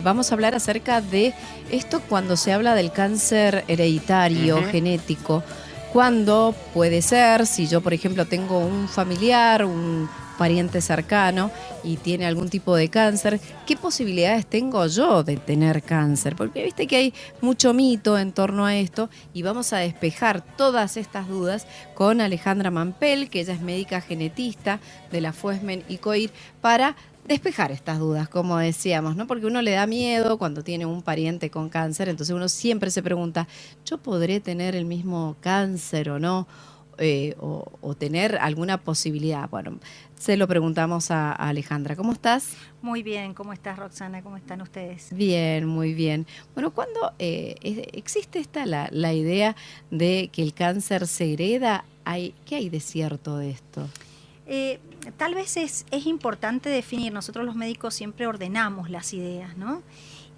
Vamos a hablar acerca de esto cuando se habla del cáncer hereditario, genético. ¿Cuándo puede ser? Si yo, por ejemplo, tengo un familiar, un pariente cercano y tiene algún tipo de cáncer, ¿qué posibilidades tengo yo de tener cáncer? Porque viste que hay mucho mito en torno a esto y vamos a despejar todas estas dudas con Alejandra Mampel, que ella es médica genetista de la Fuesmen y COIR, para despejar estas dudas, como decíamos, ¿no? Porque uno le da miedo cuando tiene un pariente con cáncer, entonces uno siempre se pregunta, ¿yo podré tener el mismo cáncer o no? O tener alguna posibilidad. Bueno, se lo preguntamos a Alejandra. ¿Cómo estás? Muy bien, ¿cómo estás, Roxana? ¿Cómo están ustedes? Bien, muy bien. Bueno, ¿cuándo existe la idea de que el cáncer se hereda? ¿Qué hay de cierto de esto? Tal vez es importante definir, nosotros los médicos siempre ordenamos las ideas, ¿no?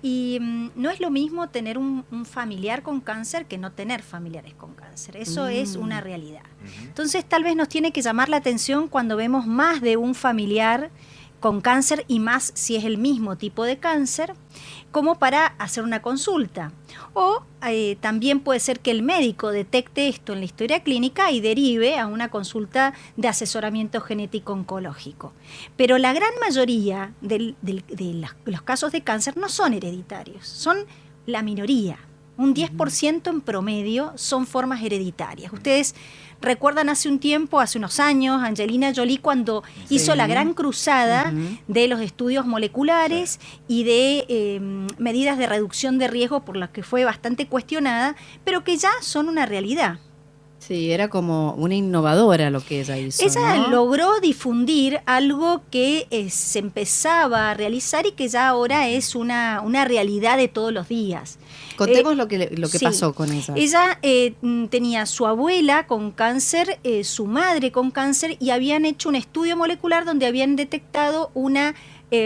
Y no es lo mismo tener un familiar con cáncer que no tener familiares con cáncer, eso es una realidad. Entonces tal vez nos tiene que llamar la atención cuando vemos más de un familiar con cáncer y más si es el mismo tipo de cáncer, como para hacer una consulta. O también puede ser que el médico detecte esto en la historia clínica y derive a una consulta de asesoramiento genético oncológico. Pero la gran mayoría de los casos de cáncer no son hereditarios, son la minoría. Un 10% en promedio son formas hereditarias. Ustedes recuerdan hace un tiempo, hace unos años, Angelina Jolie cuando hizo la gran cruzada de los estudios moleculares y de medidas de reducción de riesgo por las que fue bastante cuestionada, pero que ya son una realidad. Sí, era como una innovadora lo que ella hizo, Ella ¿no? logró difundir algo que se empezaba a realizar y que ya ahora es una realidad de todos los días. Contemos lo que Sí. pasó con ella. Ella tenía su abuela con cáncer, su madre con cáncer, y habían hecho un estudio molecular donde habían detectado una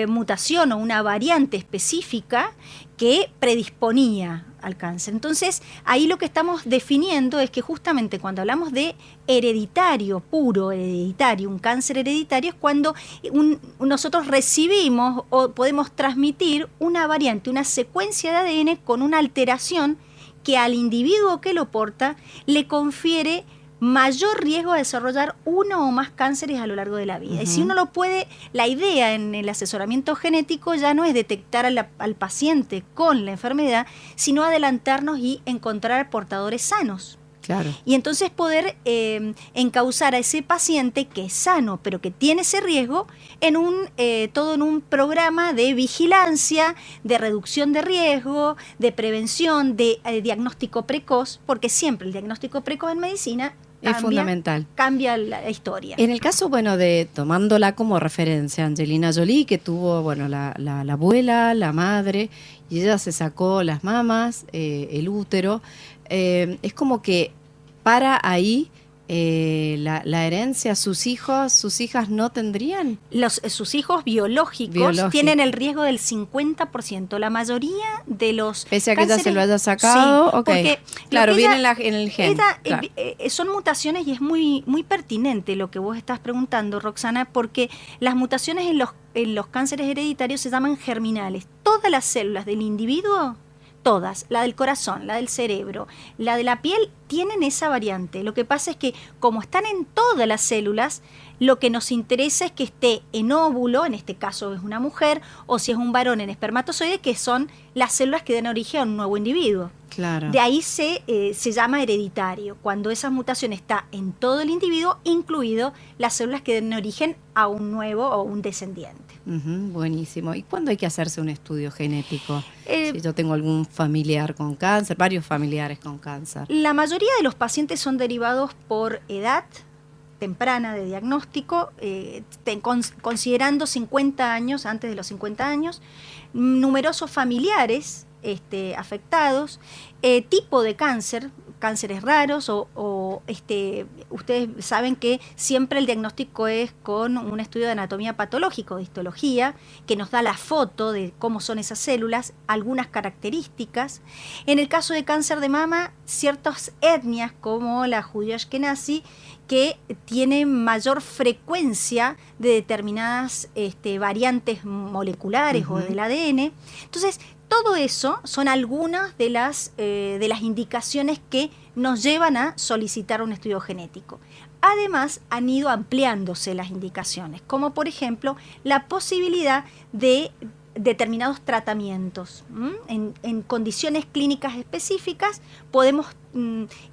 mutación o una variante específica que predisponía al cáncer. Entonces, ahí lo que estamos definiendo es que justamente cuando hablamos de hereditario, puro hereditario, un cáncer hereditario, es cuando nosotros recibimos o podemos transmitir una variante, una secuencia de ADN con una alteración que al individuo que lo porta le confiere mayor riesgo de desarrollar uno o más cánceres a lo largo de la vida. Y si uno lo puede, la idea en el asesoramiento genético ya no es detectar al paciente con la enfermedad, sino adelantarnos y encontrar portadores sanos. Claro. Y entonces poder encauzar a ese paciente que es sano, pero que tiene ese riesgo, en todo en un programa de vigilancia, de reducción de riesgo, de prevención, de diagnóstico precoz, porque siempre el diagnóstico precoz en medicina es fundamental. Cambia la historia. En el caso, bueno, de tomándola como referencia, Angelina Jolie, que tuvo, bueno, la abuela, la madre, y ella se sacó las mamas, el útero, es como que para ahí la herencia, sus hijos, sus hijas no tendrían. Sus hijos biológicos tienen el riesgo del 50%. La mayoría de los pese a que cánceres, ella se lo haya sacado, sí, porque claro, viene en el gen. Claro. Son mutaciones y es muy pertinente lo que vos estás preguntando, Roxana, porque las mutaciones en los cánceres hereditarios se llaman germinales. Todas las células del individuo, todas, la del corazón, la del cerebro, la de la piel, tienen esa variante. Lo que pasa es que como están en todas las células, lo que nos interesa es que esté en óvulo, en este caso es una mujer, o si es un varón en espermatozoide, que son las células que dan origen a un nuevo individuo. Claro. De ahí se llama hereditario, cuando esa mutación está en todo el individuo, incluido las células que den origen a un nuevo o un descendiente. Buenísimo. ¿Y cuándo hay que hacerse un estudio genético? Si yo tengo algún familiar con cáncer, varios familiares con cáncer. La mayoría de los pacientes son derivados por edad temprana de diagnóstico, considerando 50 años, antes de los 50 años, numerosos familiares afectados, tipo de cáncer, cánceres raros ustedes saben que siempre el diagnóstico es con un estudio de anatomía patológica o de histología que nos da la foto de cómo son esas células, algunas características. En el caso de cáncer de mama, ciertas etnias como la judío-ashkenazi que tienen mayor frecuencia de determinadas variantes moleculares o del ADN, ADN. Entonces, todo eso son algunas de las indicaciones que nos llevan a solicitar un estudio genético. Además, han ido ampliándose las indicaciones, como por ejemplo la posibilidad de determinados tratamientos. En condiciones clínicas específicas podemos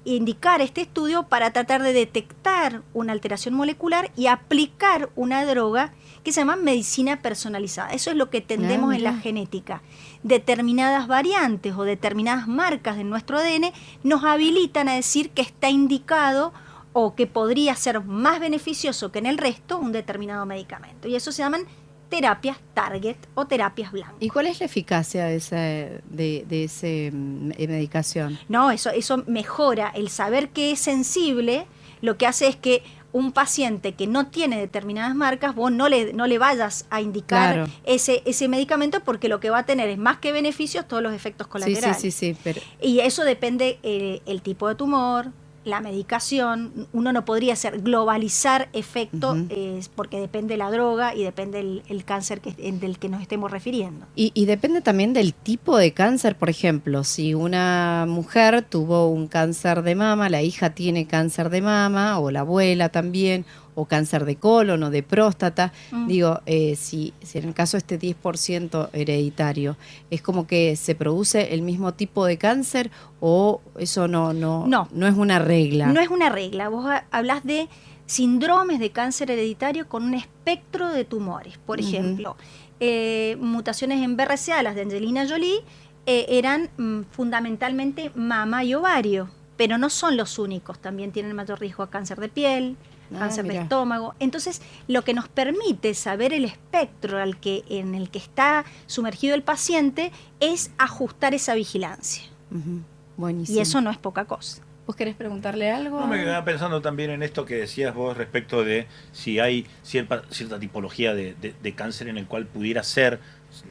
indicar este estudio para tratar de detectar una alteración molecular y aplicar una droga que se llama medicina personalizada. Eso es lo que tendemos en la genética. Determinadas variantes o determinadas marcas de nuestro ADN nos habilitan a decir que está indicado o que podría ser más beneficioso que en el resto un determinado medicamento. Y eso se llaman terapias target o terapias blanco. ¿Y cuál es la eficacia de esa medicación? No, eso mejora el saber que es sensible. Lo que hace es que un paciente que no tiene determinadas marcas, vos no le vayas a indicar ese medicamento, porque lo que va a tener es más que beneficios, todos los efectos colaterales. Sí, pero... Y eso depende el tipo de tumor, la medicación. Uno no podría globalizar efecto porque depende la droga y depende el cáncer del que nos estemos refiriendo. Y depende también del tipo de cáncer. Por ejemplo, si una mujer tuvo un cáncer de mama, la hija tiene cáncer de mama, o la abuela también, o cáncer de colon o de próstata. Digo, si en el caso este 10% hereditario, ¿es como que se produce el mismo tipo de cáncer o eso no es una regla? No es una regla. Vos hablás de síndromes de cáncer hereditario con un espectro de tumores. Por ejemplo, mutaciones en BRCA, las de Angelina Jolie, eran fundamentalmente mama y ovario, pero no son los únicos. También tienen mayor riesgo a cáncer de piel, cáncer de estómago. Entonces, lo que nos permite saber el espectro en el que está sumergido el paciente es ajustar esa vigilancia. Buenísimo. Y eso no es poca cosa. ¿Vos querés preguntarle algo? No, me quedaba pensando también en esto que decías vos respecto de si hay cierta tipología de cáncer en el cual pudiera ser,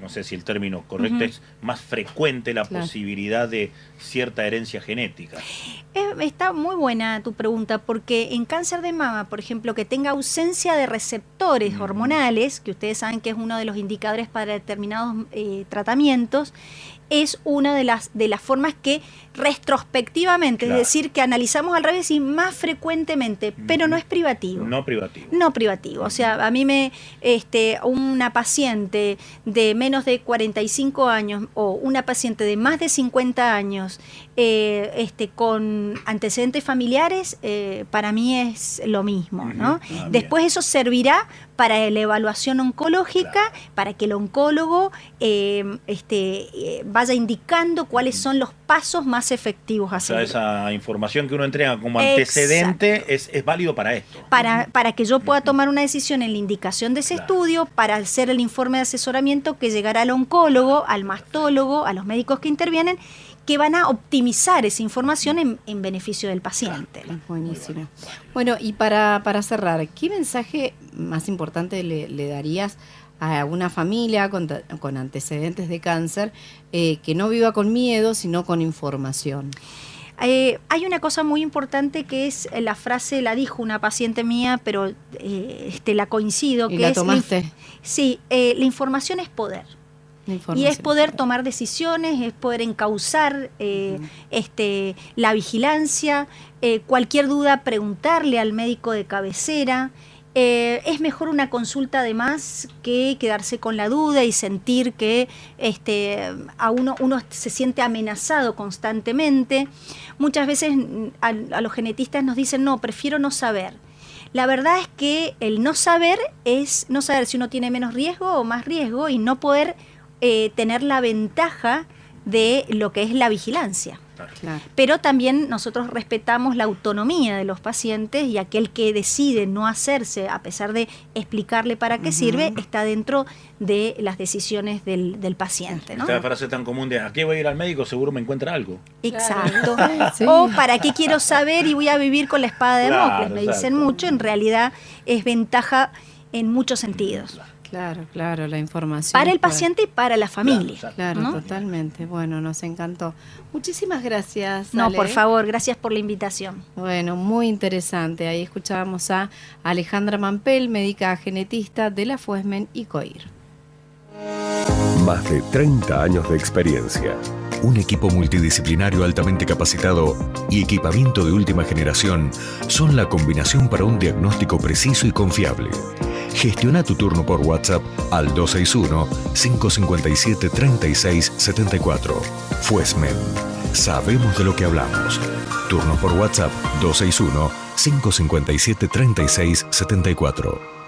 no sé si el término correcto es, más frecuente la posibilidad de cierta herencia genética. Está muy buena tu pregunta, porque en cáncer de mama, por ejemplo, que tenga ausencia de receptores hormonales, que ustedes saben que es uno de los indicadores para determinados tratamientos, es una de las formas que retrospectivamente, es decir, que analizamos al revés y más frecuentemente, pero no es privativo. No privativo. No privativo. O sea, a mí una paciente de menos de 45 años o una paciente de más de 50 años con antecedentes familiares, para mí es lo mismo, ¿no? Después eso servirá para la evaluación oncológica, para que el oncólogo vaya indicando cuáles son los pasos más efectivos a seguir. O sea, esa información que uno entrega como antecedente es válido para esto. Para que yo pueda tomar una decisión en la indicación de ese estudio, para hacer el informe de asesoramiento que llegará al oncólogo, al mastólogo, a los médicos que intervienen, que van a optimizar esa información en beneficio del paciente. Buenísimo. Bueno, y para cerrar, ¿qué mensaje más importante le darías a una familia con antecedentes de cáncer que no viva con miedo, sino con información? Hay una cosa muy importante que es la frase, la dijo una paciente mía, pero la coincido. ¿Y la tomaste? Sí, la información es poder. Y es poder tomar decisiones, es poder encauzar la vigilancia, cualquier duda preguntarle al médico de cabecera. Es mejor una consulta además que quedarse con la duda y sentir que uno se siente amenazado constantemente. Muchas veces a los genetistas nos dicen, no, prefiero no saber. La verdad es que el no saber es no saber si uno tiene menos riesgo o más riesgo y no poder tener la ventaja de lo que es la vigilancia. Claro. Pero también nosotros respetamos la autonomía de los pacientes y aquel que decide no hacerse, a pesar de explicarle para qué sirve, está dentro de las decisiones del paciente, ¿no? Esta frase tan común de ¿a qué voy a ir al médico? Seguro me encuentra algo. Exacto. Sí. O ¿para qué quiero saber y voy a vivir con la espada de Damocles? Me dicen mucho, en realidad es ventaja en muchos sentidos. Claro, la información. Para el paciente y para la familia. Claro, ¿no? Totalmente. Bueno, nos encantó. Muchísimas gracias, No, Ale. por favor, gracias por la invitación. Bueno, muy interesante. Ahí escuchábamos a Alejandra Mampel, médica genetista de la Fuesmen y COIR. Más de 30 años de experiencia. Un equipo multidisciplinario altamente capacitado y equipamiento de última generación son la combinación para un diagnóstico preciso y confiable. Gestiona tu turno por WhatsApp al 261-557-3674. Fuesmen. Sabemos de lo que hablamos. Turnos por WhatsApp 261-557-3674.